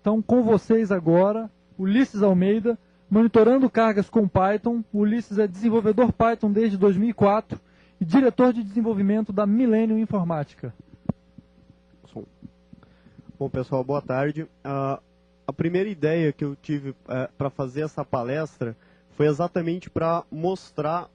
Então, com vocês agora, Ulisses Almeida, monitorando cargas com Python. O Ulisses é desenvolvedor Python desde 2004 e diretor de desenvolvimento da Millennium Informática. Bom, pessoal, boa tarde. A primeira ideia que eu tive para fazer essa palestra foi exatamente para mostrar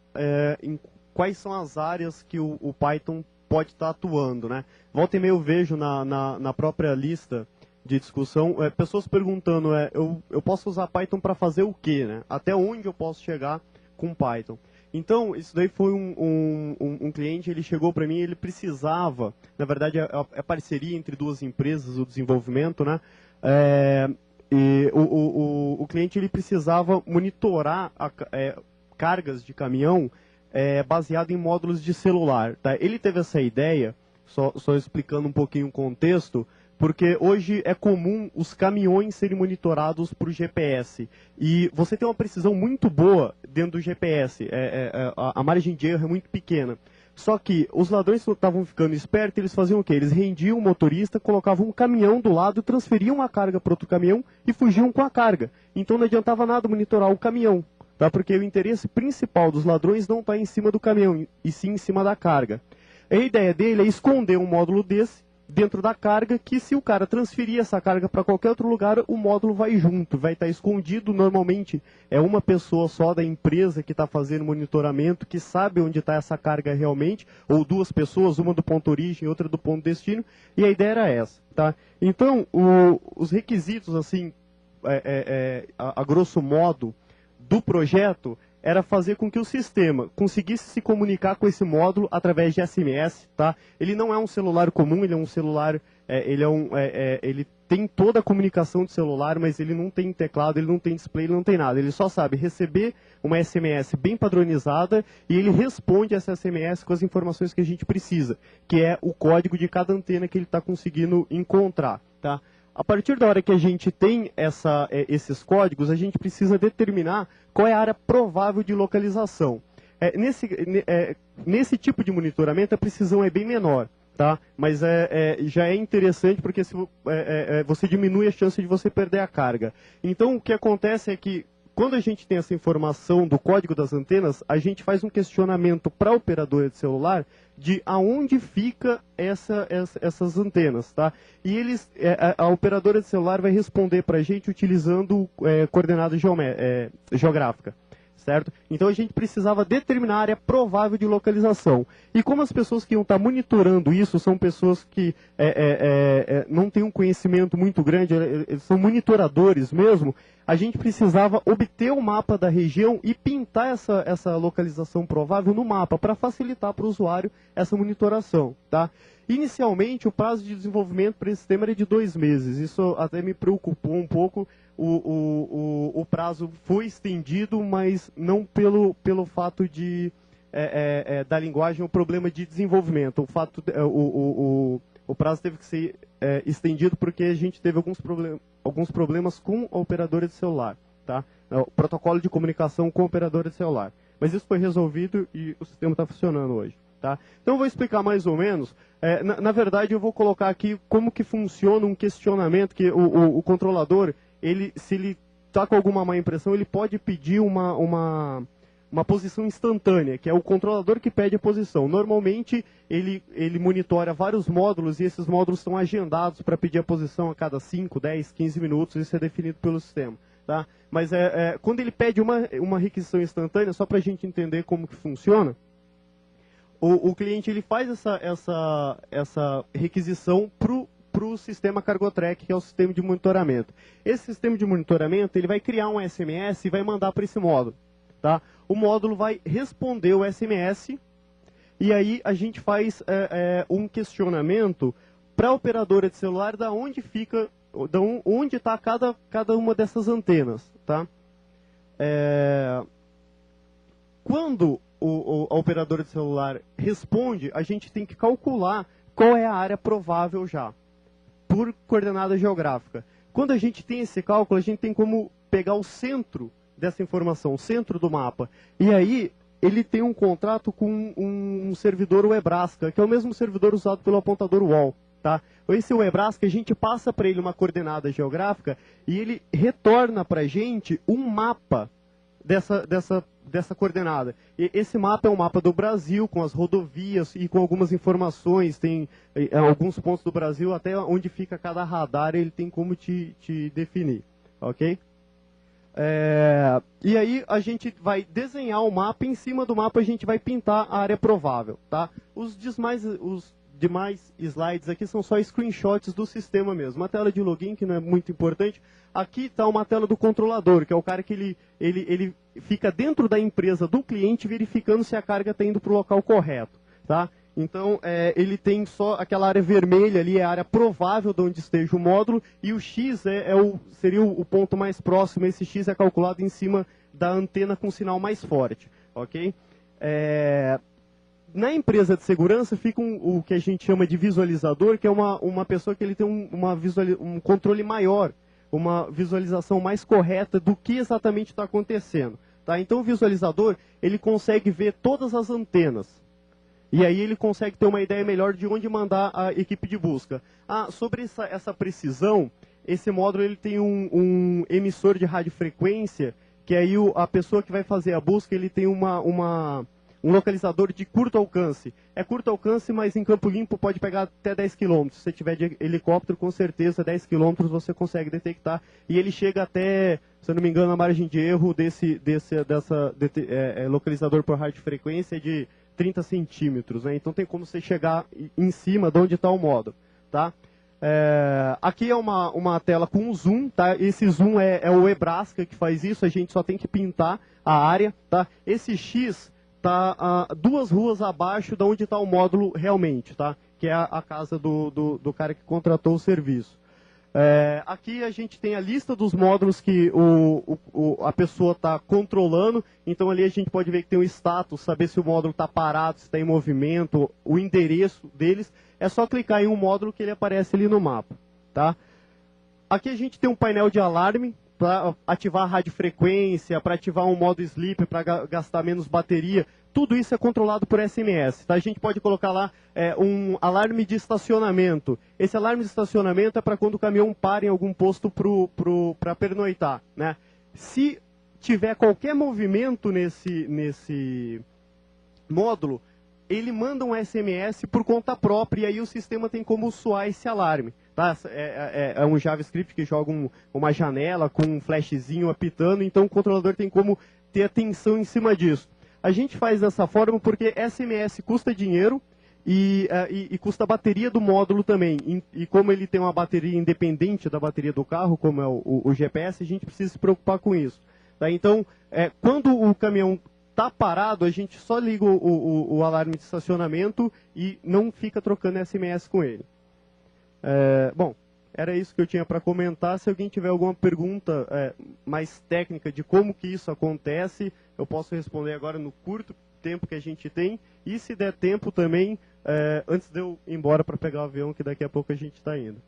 em quais são as áreas que o Python pode estar atuando, né? Volta e meia eu vejo na própria lista de discussão pessoas perguntando, eu posso usar Python para fazer o quê, né? Até onde eu posso chegar com Python? Então, isso daí foi um cliente, ele chegou para mim, ele precisava, na verdade é parceria entre duas empresas, o desenvolvimento, né? E o cliente ele precisava monitorar cargas de caminhão baseado em módulos de celular. Tá? Ele teve essa ideia, só explicando um pouquinho o contexto, porque hoje é comum os caminhões serem monitorados por GPS. E você tem uma precisão muito boa dentro do GPS, a margem de erro é muito pequena. Só que os ladrões estavam ficando espertos, eles faziam o quê? Eles rendiam o motorista, colocavam um caminhão do lado, transferiam a carga para outro caminhão e fugiam com a carga. Então não adiantava nada monitorar o caminhão, tá? Porque o interesse principal dos ladrões não está em cima do caminhão, e sim em cima da carga. A ideia dele é esconder um módulo desse dentro da carga, que se o cara transferir essa carga para qualquer outro lugar, o módulo vai junto, vai estar escondido. Normalmente é uma pessoa só da empresa que está fazendo monitoramento, que sabe onde está essa carga realmente, ou duas pessoas, uma do ponto origem, outra do ponto destino, e a ideia era essa, tá? Então, os requisitos, assim, a grosso modo, do projeto, era fazer com que o sistema conseguisse se comunicar com esse módulo através de SMS, tá? Ele não é um celular comum, ele é um celular, ele tem toda a comunicação de celular, mas ele não tem teclado, ele não tem display, ele não tem nada. Ele só sabe receber uma SMS bem padronizada e ele responde essa SMS com as informações que a gente precisa, que é o código de cada antena que ele está conseguindo encontrar, tá? A partir da hora que a gente tem esses códigos, a gente precisa determinar qual é a área provável de localização. Nesse tipo de monitoramento, a precisão é bem menor, tá? Mas já é interessante porque você diminui a chance de você perder a carga. Então, o que acontece é que, quando a gente tem essa informação do código das antenas, a gente faz um questionamento para a operadora de celular de aonde fica essas antenas, tá? E a operadora de celular vai responder para a gente utilizando coordenada geográfica, certo? Então a gente precisava determinar a área provável de localização. E como as pessoas que iam estar monitorando isso são pessoas que não têm um conhecimento muito grande, eles são monitoradores mesmo, a gente precisava obter o mapa da região e pintar essa localização provável no mapa, para facilitar para o usuário essa monitoração, tá? Inicialmente, o prazo de desenvolvimento para esse sistema era de 2 meses. Isso até me preocupou um pouco. O prazo foi estendido, mas não pelo fato da linguagem, o problema de desenvolvimento. O prazo teve que ser estendido porque a gente teve alguns problemas com a operadora de celular, tá? O protocolo de comunicação com a operadora de celular. Mas isso foi resolvido e o sistema está funcionando hoje, tá? Então eu vou explicar mais ou menos. Na verdade, eu vou colocar aqui como que funciona um questionamento que o controlador, se ele está com alguma má impressão, ele pode pedir uma posição instantânea, que é o controlador que pede a posição. Normalmente, ele monitora vários módulos e esses módulos são agendados para pedir a posição a cada 5, 10, 15 minutos, isso é definido pelo sistema, tá? Mas quando ele pede uma requisição instantânea, só para a gente entender como que funciona, o cliente ele faz essa requisição para o sistema Cargotrack, que é o sistema de monitoramento. Esse sistema de monitoramento ele vai criar um SMS e vai mandar para esse módulo. Tá? O módulo vai responder o SMS e aí a gente faz um questionamento para a operadora de celular da onde fica, onde está cada uma dessas antenas. Tá? Quando a operadora de celular responde, a gente tem que calcular qual é a área provável já, por coordenada geográfica. Quando a gente tem esse cálculo, a gente tem como pegar o centro dessa informação, o centro do mapa. E aí, ele tem um contrato com um servidor Webrasca, que é o mesmo servidor usado pelo apontador UOL. tá? Esse WebRASC, a gente passa para ele uma coordenada geográfica e ele retorna para a gente um mapa dessa coordenada. E esse mapa é um mapa do Brasil, com as rodovias e com algumas informações. Tem alguns pontos do Brasil, até onde fica cada radar, ele tem como te definir, ok? E aí a gente vai desenhar o mapa, e em cima do mapa a gente vai pintar a área provável, tá? Os demais slides aqui são só screenshots do sistema mesmo. Uma tela de login, que não é muito importante. Aqui está uma tela do controlador, que é o cara que ele fica dentro da empresa do cliente verificando se a carga está indo para o local correto, tá? Então, ele tem só aquela área vermelha ali, é a área provável de onde esteja o módulo, e o X seria o ponto mais próximo. Esse X é calculado em cima da antena com sinal mais forte, ok? Na empresa de segurança fica o que a gente chama de visualizador, que é uma pessoa que ele tem um controle maior, uma visualização mais correta do que exatamente está acontecendo, tá? Então, o visualizador, ele consegue ver todas as antenas. E aí ele consegue ter uma ideia melhor de onde mandar a equipe de busca. Sobre essa precisão, esse módulo ele tem um emissor de radiofrequência, que aí a pessoa que vai fazer a busca, ele tem um localizador de curto alcance. É curto alcance, mas em campo limpo pode pegar até 10 km. Se você tiver de helicóptero, com certeza 10 km você consegue detectar. E ele chega até, se eu não me engano, a margem de erro desse localizador por radiofrequência é de 30 centímetros, né? Então tem como você chegar em cima de onde está o módulo, tá? Aqui é uma tela com zoom, tá? Esse zoom é o WebRASC que faz isso, a gente só tem que pintar a área, tá? Esse X está 2 ruas abaixo de onde está o módulo realmente, tá? Que é a casa do cara que contratou o serviço. Aqui a gente tem a lista dos módulos que a pessoa está controlando. Então ali a gente pode ver que tem o status, saber se o módulo está parado, se está em movimento, o endereço deles. É só clicar em um módulo que ele aparece ali no mapa, tá? Aqui a gente tem um painel de alarme para ativar a radiofrequência, para ativar um modo sleep, para gastar menos bateria. Tudo isso é controlado por SMS, tá? A gente pode colocar lá um alarme de estacionamento. Esse alarme de estacionamento é para quando o caminhão para em algum posto para pernoitar, né? Se tiver qualquer movimento nesse módulo, ele manda um SMS por conta própria e aí o sistema tem como soar esse alarme. Tá? É um JavaScript que joga uma janela com um flashzinho apitando, então o controlador tem como ter atenção em cima disso. A gente faz dessa forma porque SMS custa dinheiro e custa a bateria do módulo também. E como ele tem uma bateria independente da bateria do carro, como é o GPS, a gente precisa se preocupar com isso. Tá? Então, quando o caminhão está parado, a gente só liga o alarme de estacionamento e não fica trocando SMS com ele. Bom, era isso que eu tinha para comentar. Se alguém tiver alguma pergunta mais técnica de como que isso acontece, eu posso responder agora no curto tempo que a gente tem. E se der tempo também, antes de eu ir embora para pegar o avião, que daqui a pouco a gente está indo.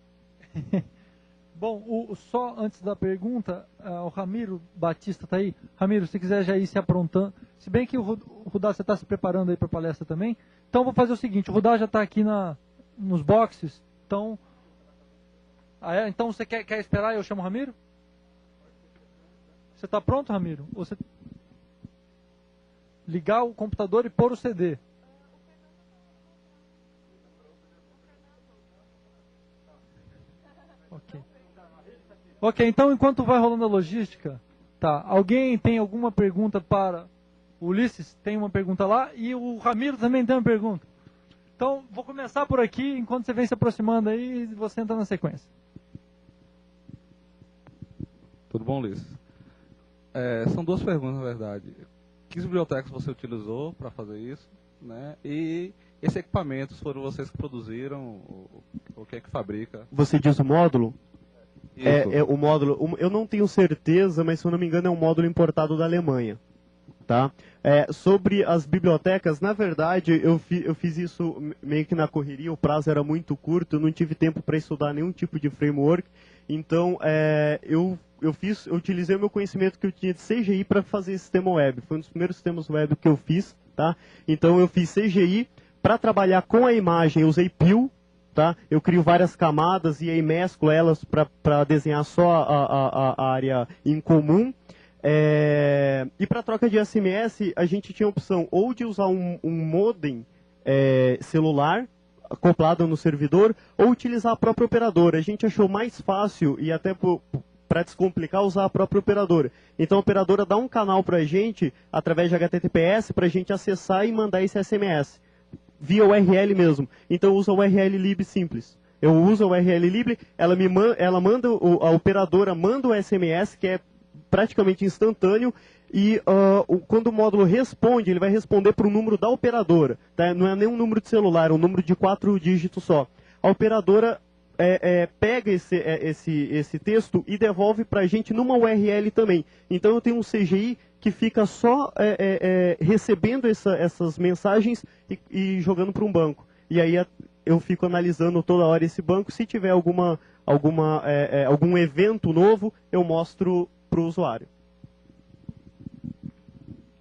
Bom, só antes da pergunta, o Ramiro Batista está aí. Ramiro, se quiser já ir se aprontando. Se bem que o Rudá, você está se preparando aí para a palestra também. Então, vou fazer o seguinte, o Rudá já está aqui nos boxes. Então, então você quer esperar e eu chamo o Ramiro? Você está pronto, Ramiro? Você ligar o computador e pôr o CD. Ok, então enquanto vai rolando a logística, tá? Alguém tem alguma pergunta para o Ulisses? Tem uma pergunta lá e o Ramiro também tem uma pergunta. Então, vou começar por aqui, enquanto você vem se aproximando aí, você entra na sequência. Tudo bom, Ulisses? São 2 perguntas, na verdade. Que bibliotecas você utilizou para fazer isso, né? E esses equipamentos foram vocês que produziram? O que é que fabrica? Você diz o módulo? Isso. O módulo, eu não tenho certeza, mas se eu não me engano é um módulo importado da Alemanha. Tá? Sobre as bibliotecas, na verdade, eu fiz isso meio que na correria, o prazo era muito curto, eu não tive tempo para estudar nenhum tipo de framework, então eu utilizei o meu conhecimento que eu tinha de CGI para fazer sistema web, foi um dos primeiros sistemas web que eu fiz, tá? Então eu fiz CGI, para trabalhar com a imagem eu usei Pil, tá? Eu crio várias camadas e aí mesclo elas para desenhar só a área em comum. E para troca de SMS, a gente tinha a opção ou de usar um modem celular acoplado no servidor, ou utilizar a própria operadora. A gente achou mais fácil e até para descomplicar, usar a própria operadora. Então a operadora dá um canal para a gente, através de HTTPS, para a gente acessar e mandar esse SMS, via URL mesmo. Então usa o URL lib simples. Eu uso o URL lib, ela manda, a operadora manda o SMS, que é praticamente instantâneo, e quando o módulo responde, ele vai responder para o número da operadora. Tá? Não é nem um número de celular, é um número de 4 dígitos só. A operadora pega esse texto e devolve para a gente numa URL também. Então eu tenho um CGI que fica só recebendo essas mensagens e jogando para um banco. E aí eu fico analisando toda hora esse banco. Se tiver algum evento novo, eu mostro para o usuário.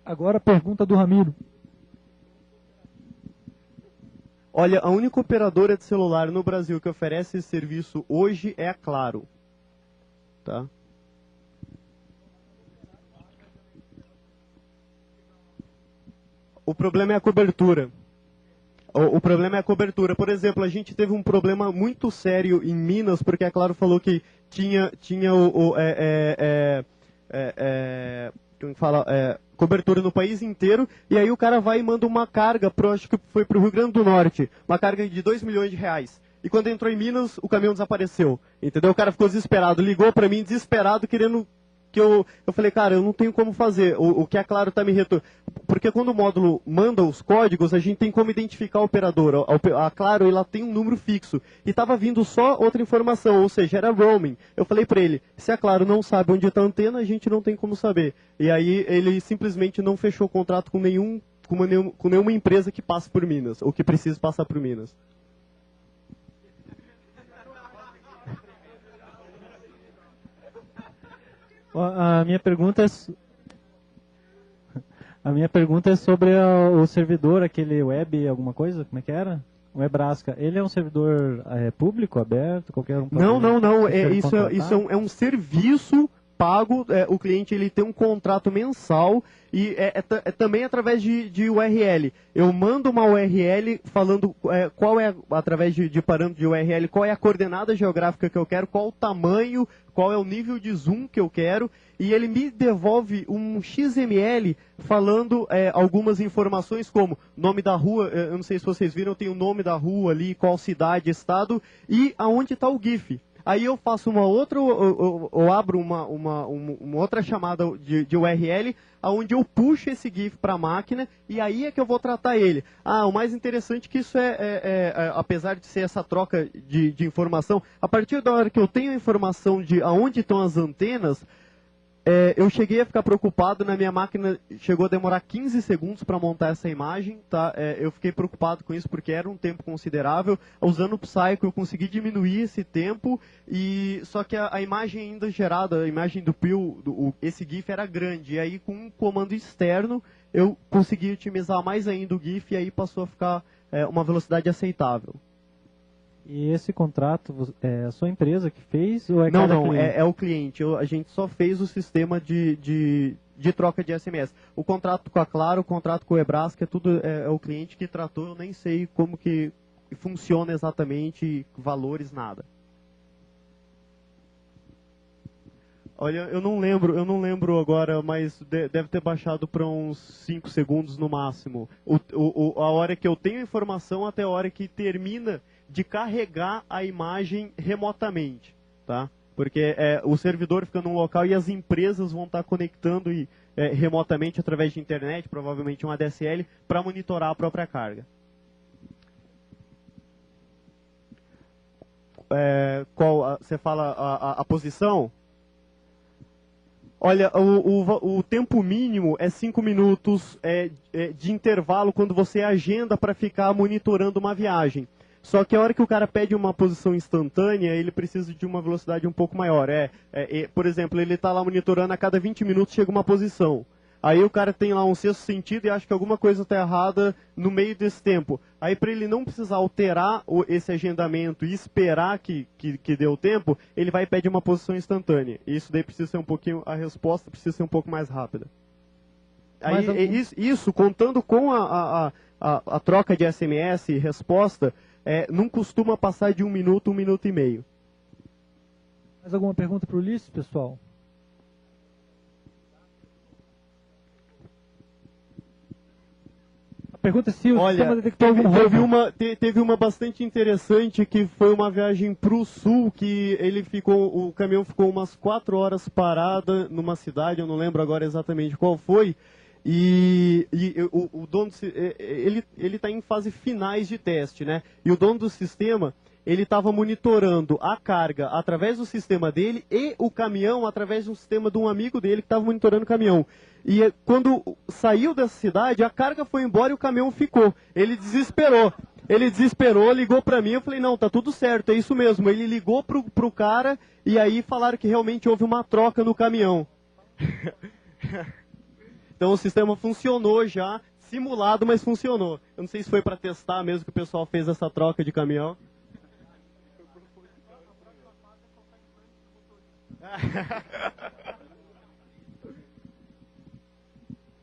Agora a pergunta do Ramiro. Olha, a única operadora de celular no Brasil que oferece esse serviço hoje é a Claro. Tá? O problema é a cobertura. O problema é a cobertura. Por exemplo, a gente teve um problema muito sério em Minas, porque a Claro falou que tinha cobertura no país inteiro, e aí o cara vai e manda uma carga, acho que foi para o Rio Grande do Norte, uma carga de 2 milhões de reais. E quando entrou em Minas, o caminhão desapareceu. Entendeu? O cara ficou desesperado, ligou para mim desesperado, querendo que eu falei, cara, eu não tenho como fazer. O que a Claro está me retornando. Porque quando o módulo manda os códigos, a gente tem como identificar a operadora. A Claro, ela tem um número fixo. E estava vindo só outra informação, ou seja, era roaming. Eu falei para ele, se a Claro não sabe onde está a antena, a gente não tem como saber. E aí ele simplesmente não fechou contrato com nenhuma empresa que passe por Minas, ou que precise passar por Minas. A minha pergunta é sobre o servidor, aquele web, alguma coisa, como é que era? O Webrasca. Ele é um servidor público, aberto, qualquer um? Não. Isso é um serviço pago. O cliente ele tem um contrato mensal e também através de URL. Eu mando uma URL falando qual é, através de parâmetro de URL, qual é a coordenada geográfica que eu quero, qual o tamanho, qual é o nível de zoom que eu quero, e ele me devolve um XML falando algumas informações como nome da rua, eu não sei se vocês viram, tem o nome da rua ali, qual cidade, estado, e aonde está o GIF. Aí eu faço uma outra, eu abro uma outra chamada de URL, onde eu puxo esse GIF para a máquina, e aí é que eu vou tratar ele. O mais interessante é que isso apesar de ser essa troca de informação, a partir da hora que eu tenho a informação de aonde estão as antenas, eu cheguei a ficar preocupado, na minha máquina chegou a demorar 15 segundos para montar essa imagem, tá? Eu fiquei preocupado com isso porque era um tempo considerável. Usando o Psycho eu consegui diminuir esse tempo, só que a imagem ainda gerada, a imagem do PIL, esse GIF era grande, e aí com um comando externo eu consegui otimizar mais ainda o GIF, e aí passou a ficar uma velocidade aceitável. E esse contrato é a sua empresa que fez? Ou Não, é o cliente. A gente só fez o sistema de troca de SMS. O contrato com a Claro, o contrato com o Webrasca, tudo é o cliente que tratou. Eu nem sei como que funciona exatamente, valores, nada. Olha, eu não lembro agora, mas deve ter baixado para uns 5 segundos no máximo. A hora que eu tenho a informação até a hora que termina de carregar a imagem remotamente, tá? Porque o servidor fica num local e as empresas vão estar conectando remotamente através de internet, provavelmente um ADSL, para monitorar a própria carga. Você fala a posição? Olha, o tempo mínimo é 5 minutos de intervalo quando você agenda para ficar monitorando uma viagem. Só que a hora que o cara pede uma posição instantânea, ele precisa de uma velocidade um pouco maior. Por exemplo, ele está lá monitorando, a cada 20 minutos chega uma posição. Aí o cara tem lá um sexto sentido e acha que alguma coisa está errada no meio desse tempo. Aí para ele não precisar alterar esse agendamento e esperar que dê o tempo, ele vai e pede uma posição instantânea. E isso daí precisa ser um pouquinho, a resposta precisa ser um pouco mais rápida. Aí, isso, contando com a troca de SMS e resposta, não costuma passar de 1 minuto e meio. Mais alguma pergunta para o Ulisses, pessoal? A pergunta é se o sistema detectou algum roubo. Teve uma bastante interessante, que foi uma viagem para o sul, que o caminhão ficou umas 4 horas parada numa cidade, eu não lembro agora exatamente qual foi, e o dono, ele está em fase finais de teste, né? E o dono do sistema, ele estava monitorando a carga através do sistema dele e o caminhão através de um sistema de um amigo dele que estava monitorando o caminhão. E quando saiu dessa cidade, a carga foi embora e o caminhão ficou. Ele desesperou, ligou para mim, eu falei, não, tá tudo certo, é isso mesmo. Ele ligou pro cara e aí falaram que realmente houve uma troca no caminhão. Então o sistema funcionou já, simulado, mas funcionou. Eu não sei se foi para testar mesmo que o pessoal fez essa troca de caminhão.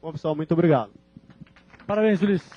Bom, pessoal, muito obrigado. Parabéns, Ulisses.